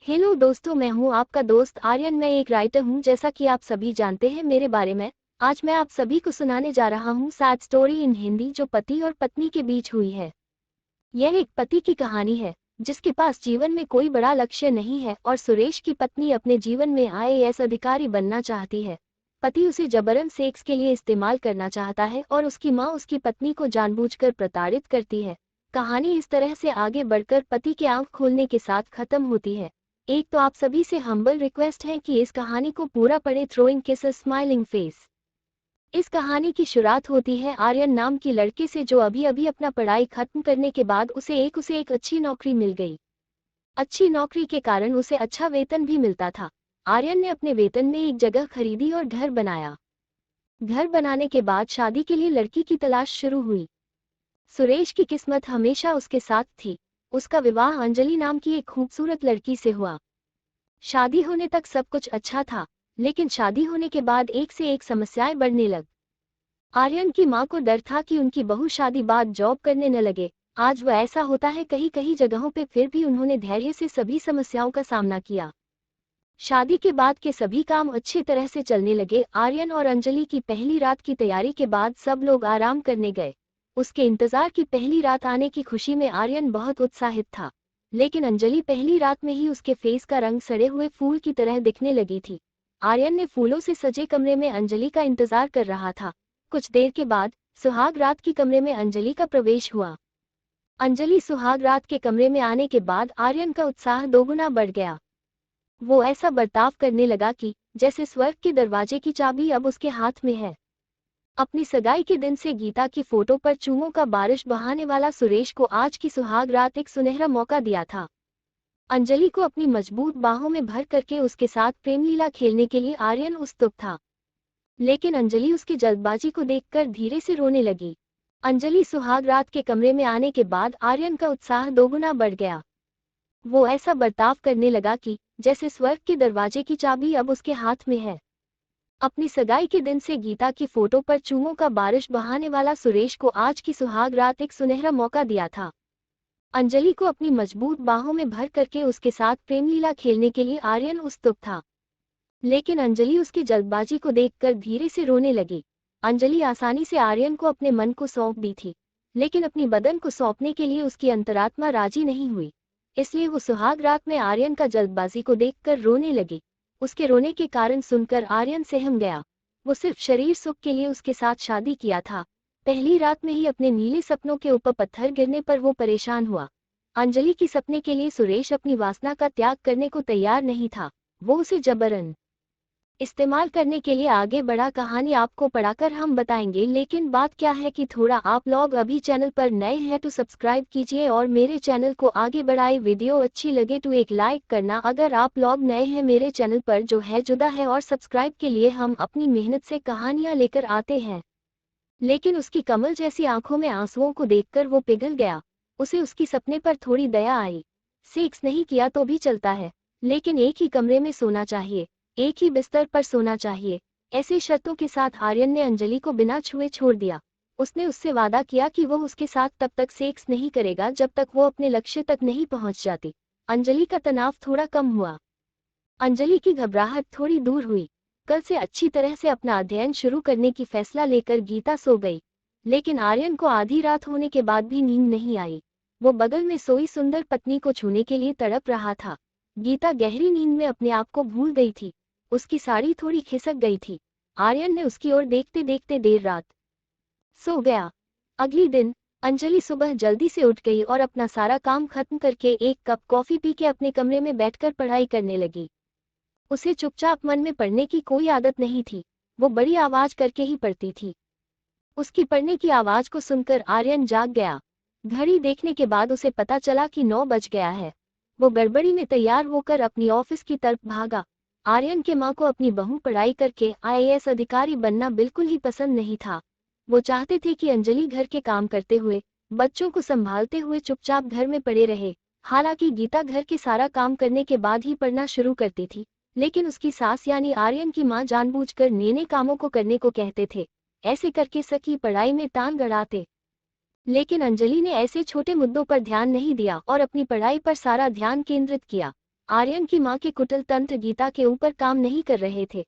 Hello दोस्तों, मैं हूं आपका दोस्त आर्यन। मैं एक राइटर हूं, जैसा कि आप सभी जानते हैं मेरे बारे में। आज मैं आप सभी को सुनाने जा रहा हूं सैड स्टोरी इन हिंदी, जो पति और पत्नी के बीच हुई है। यह एक पति की कहानी है जिसके पास जीवन में कोई बड़ा लक्ष्य नहीं है और सुरेश की पत्नी अपने जीवन में आईएएस अधिकारी बनना चाहती है। पति उसे जबरन सेक्स के लिए इस्तेमाल करना चाहता है और उसकी माँ उसकी पत्नी को जानबूझकर प्रताड़ित करती है। कहानी इस तरह से आगे बढ़कर पति की आंख खोलने के साथ खत्म होती है। एक तो आप सभी से हम्बल रिक्वेस्ट है कि इस कहानी को पूरा पढ़े। थ्रोइंग किस अ स्माइलिंग फेस। इस कहानी की शुरुआत होती है आर्यन नाम की लड़के से, जो अभी अभी अपना पढ़ाई खत्म करने के बाद उसे एक अच्छी नौकरी मिल गई। अच्छी नौकरी के कारण उसे अच्छा वेतन भी मिलता था। आर्यन ने अपने वेतन में एक जगह खरीदी और घर बनाया। घर बनाने के बाद शादी के लिए लड़की की तलाश शुरू हुई। सुरेश की किस्मत हमेशा उसके साथ थी। उसका विवाह अंजलि नाम की एक खूबसूरत लड़की से हुआ। शादी होने तक सब कुछ अच्छा था, लेकिन शादी होने के बाद एक से एक समस्याएं बढ़ने लग। आर्यन की मां को डर था कि उनकी बहू शादी बाद जॉब करने न लगे। आज वह ऐसा होता है कहीं कहीं जगहों पे, फिर भी उन्होंने धैर्य से सभी समस्याओं का सामना किया। शादी के बाद के सभी काम अच्छी तरह से चलने लगे। आर्यन और अंजलि की पहली रात की तैयारी के बाद सब लोग आराम करने गए। उसके इंतजार की पहली रात आने की खुशी में आर्यन बहुत उत्साहित था, लेकिन अंजलि पहली रात में ही उसके फेस का रंग सड़े हुए फूल की तरह दिखने लगी थी। आर्यन ने फूलों से सजे कमरे में अंजलि का इंतजार कर रहा था। कुछ देर के बाद सुहाग रात की कमरे में अंजलि का प्रवेश हुआ। अंजलि सुहाग रात के कमरे में आने के बाद आर्यन का उत्साह दोगुना बढ़ गया। वो ऐसा बर्ताव करने लगा कि जैसे स्वर्ग के दरवाजे की चाबी अब उसके हाथ में है। अपनी सगाई के दिन से गीता की फोटो पर चूमों का बारिश बहाने वाला सुरेश को आज की सुहाग रात एक सुनहरा मौका दिया था। अंजलि को अपनी मजबूत बाहों में भर करके उसके साथ प्रेमलीला खेलने के लिए आर्यन उत्सुक था, लेकिन अंजलि उसकी जल्दबाजी को देखकर धीरे से रोने लगी। अंजलि सुहाग रात के कमरे में आने के बाद आर्यन का उत्साह दोगुना बढ़ गया। वो ऐसा बर्ताव करने लगा कि जैसे स्वर्ग के दरवाजे की चाबी अब उसके हाथ में है। अपनी सगाई के दिन से गीता की फोटो पर चूमों का बारिश बहाने वाला सुरेश को आज की सुहाग रात एक सुनहरा मौका दिया था। अंजलि को अपनी मजबूत बाहों में भर करके उसके साथ प्रेमलीला खेलने के लिए आर्यन उत्सुक था, लेकिन अंजलि उसकी जल्दबाजी को देखकर धीरे से रोने लगी। अंजलि आसानी से आर्यन को अपने मन को सौंप दी थी, लेकिन अपनी बदन को सौंपने के लिए उसकी अंतरात्मा राजी नहीं हुई। इसलिए वो सुहाग रात में आर्यन का जल्दबाजी को देखकर रोने लगी। उसके रोने के कारण सुनकर आर्यन सहम गया। वो सिर्फ शरीर सुख के लिए उसके साथ शादी किया था। पहली रात में ही अपने नीले सपनों के ऊपर पत्थर गिरने पर वो परेशान हुआ। अंजलि की सपने के लिए सुरेश अपनी वासना का त्याग करने को तैयार नहीं था। वो उसे जबरन इस्तेमाल करने के लिए आगे बढ़ा। कहानी आपको पढ़ाकर हम बताएंगे, लेकिन बात क्या है कि थोड़ा आप लोग अभी चैनल पर नए हैं तो सब्सक्राइब कीजिए और मेरे चैनल को आगे बढ़ाए। वीडियो अच्छी लगे तो एक लाइक करना। अगर आप लोग नए हैं मेरे चैनल पर जो है जुदा है, और सब्सक्राइब के लिए हम अपनी मेहनत से कहानियां लेकर आते हैं। लेकिन उसकी कमल जैसी आंखों में आंसुओं को देखकर वो पिघल गया। उसे उसकी सपने पर थोड़ी दया आई। सेक्स नहीं किया तो भी चलता है, लेकिन एक ही कमरे में सोना चाहिए, एक ही बिस्तर पर सोना चाहिए। ऐसे शर्तों के साथ आर्यन ने अंजलि को बिना छुए छोड़ दिया। उसने उससे वादा किया कि वो उसके साथ तब तक सेक्स नहीं करेगा जब तक वो अपने लक्ष्य तक नहीं पहुंच जाती। अंजलि का तनाव थोड़ा कम हुआ। अंजलि की घबराहट थोड़ी दूर हुई। कल से अच्छी तरह से अपना अध्ययन शुरू करने की फैसला लेकर गीता सो गई, लेकिन आर्यन को आधी रात होने के बाद भी नींद नहीं आई। वो बगल में सोई सुंदर पत्नी को छूने के लिए तड़प रहा था। गीता गहरी नींद में अपने आप को भूल गई थी। उसकी साड़ी थोड़ी खिसक गई थी। आर्यन ने उसकी ओर देखते देखते देर रात सो गया। अगली दिन अंजलि सुबह जल्दी से उठ गई और अपना सारा काम खत्म करके एक कप कॉफी पी के अपने कमरे में बैठकर पढ़ाई करने लगी। उसे चुपचाप मन में पढ़ने की कोई आदत नहीं थी। वो बड़ी आवाज करके ही पढ़ती थी। उसकी पढ़ने की आवाज को सुनकर आर्यन जाग गया। घड़ी देखने के बाद उसे पता चला कि 9 बज गया है। वो गड़बड़ी में तैयार होकर अपनी ऑफिस की तरफ भागा। आर्यन के माँ को अपनी बहू पढ़ाई करके आईएएस अधिकारी बनना बिल्कुल ही पसंद नहीं था। वो चाहते थे कि अंजलि घर के काम करते हुए, बच्चों को संभालते हुए चुपचाप घर में पड़े रहे। हालांकि गीता घर के सारा काम करने के बाद ही पढ़ना शुरू करती थी, लेकिन उसकी सास यानी आर्यन की मां जानबूझकर नए कामों को करने को कहते थे। ऐसे करके सखी पढ़ाई में टांग गड़ाते। लेकिन अंजलि ने ऐसे छोटे मुद्दों पर ध्यान नहीं दिया और अपनी पढ़ाई पर सारा ध्यान केंद्रित किया। आर्यन की मां के कुटिल तंत्र गीता के ऊपर काम नहीं कर रहे थे।